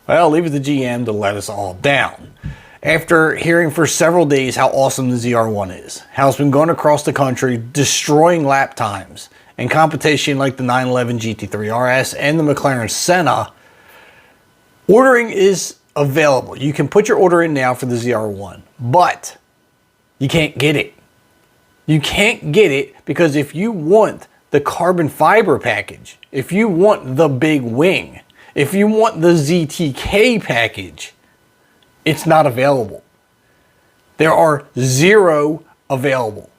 Well, leave it to GM to let us all down. After hearing for several days how awesome the ZR1 is, how it's been going across the country, destroying lap times, and competition like the 911 GT3 RS and the McLaren Senna, ordering is available. You can put your order in now for the ZR1, but you can't get it. You can't get it because if you want the carbon fiber package, if you want the big wing, if you want the ZTK package, it's not available. There are zero available.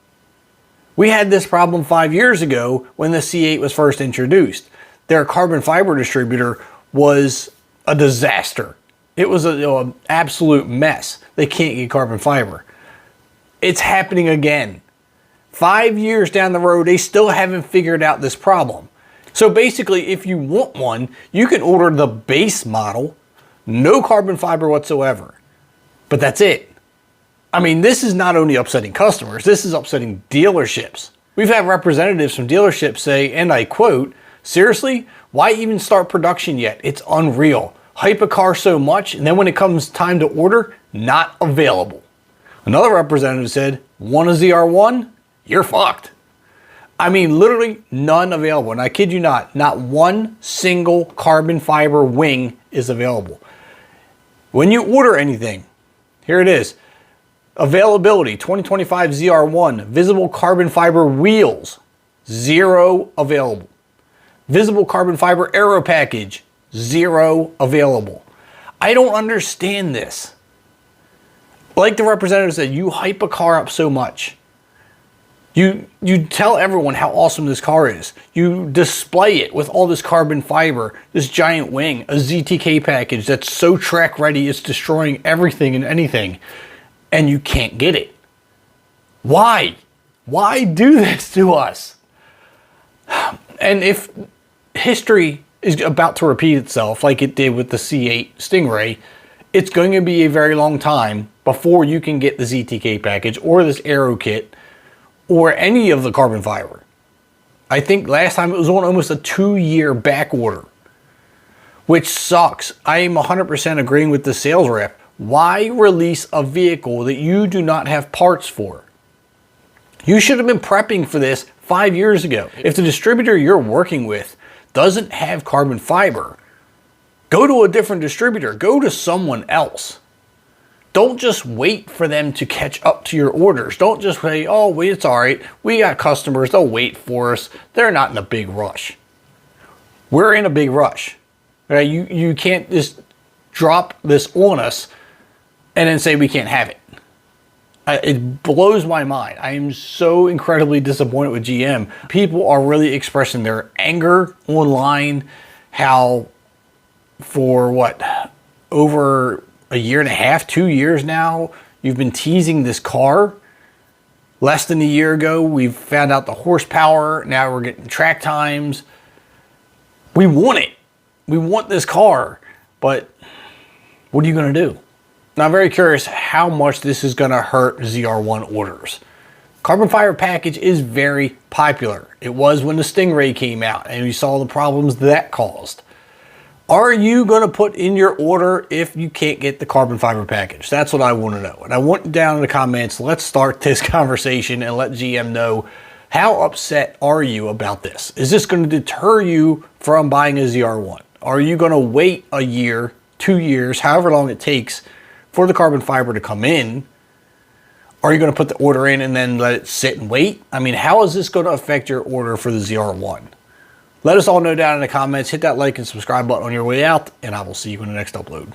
We had this problem 5 years ago when the C8 was first introduced. Their carbon fiber distributor was a disaster. It was an absolute mess. They can't get carbon fiber. It's happening again. 5 years down the road, they still haven't figured out this problem. So basically, if you want one, you can order the base model, no carbon fiber whatsoever. But that's it. I mean, this is not only upsetting customers, this is upsetting dealerships. We've had representatives from dealerships say, and I quote, "Seriously, why even start production yet? It's unreal. Hype a car so much, and then when it comes time to order, not available." Another representative said, "Want a ZR1? You're fucked." I mean, literally none available. And I kid you not one single carbon fiber wing is available. When you order anything, here it is. Availability, 2025 ZR1, visible carbon fiber wheels, zero available. Visible carbon fiber aero package, zero available. I don't understand this. Like the representative said, you hype a car up so much. You tell everyone how awesome this car is. You display it with all this carbon fiber, this giant wing, a ZTK package that's so track ready it's destroying everything and anything, and you can't get it. Why? Why do this to us? And if history is about to repeat itself like it did with the C8 Stingray, it's going to be a very long time before you can get the ZTK package or this aero kit or any of the carbon fiber. I think last time it was on almost a 2-year back order, which sucks. I am 100% agreeing with the sales rep. Why release a vehicle that you do not have parts for? You should have been prepping for this 5 years ago. If the distributor you're working with doesn't have carbon fiber, go to a different distributor, go to someone else. Don't just wait for them to catch up to your orders. Don't just say, "Oh, wait, it's all right. We got customers. They'll wait for us." They're not in a big rush. We're in a big rush. Right? You can't just drop this on us and then say we can't have it. It blows my mind. I am so incredibly disappointed with GM. People are really expressing their anger online. How for what, over a year and a half, 2 years now, you've been teasing this car. Less than a year ago, we've found out the horsepower. Now we're getting track times. We want it. We want this car, but what are you going to do? Now, I'm very curious how much this is going to hurt ZR1 orders. Carbon fiber package is very popular. It was when the Stingray came out and we saw the problems that caused. Are you going to put in your order if you can't get the carbon fiber package? That's what I want to know. And I want down in the comments, let's start this conversation and let GM know, how upset are you about this? Is this going to deter you from buying a ZR1? Are you going to wait a year, 2 years, however long it takes for the carbon fiber to come in? Are you going to put the order in and then let it sit and wait? I mean, how is this going to affect your order for the ZR1? Let us all know down in the comments. Hit that like and subscribe button on your way out, and I will see you in the next upload.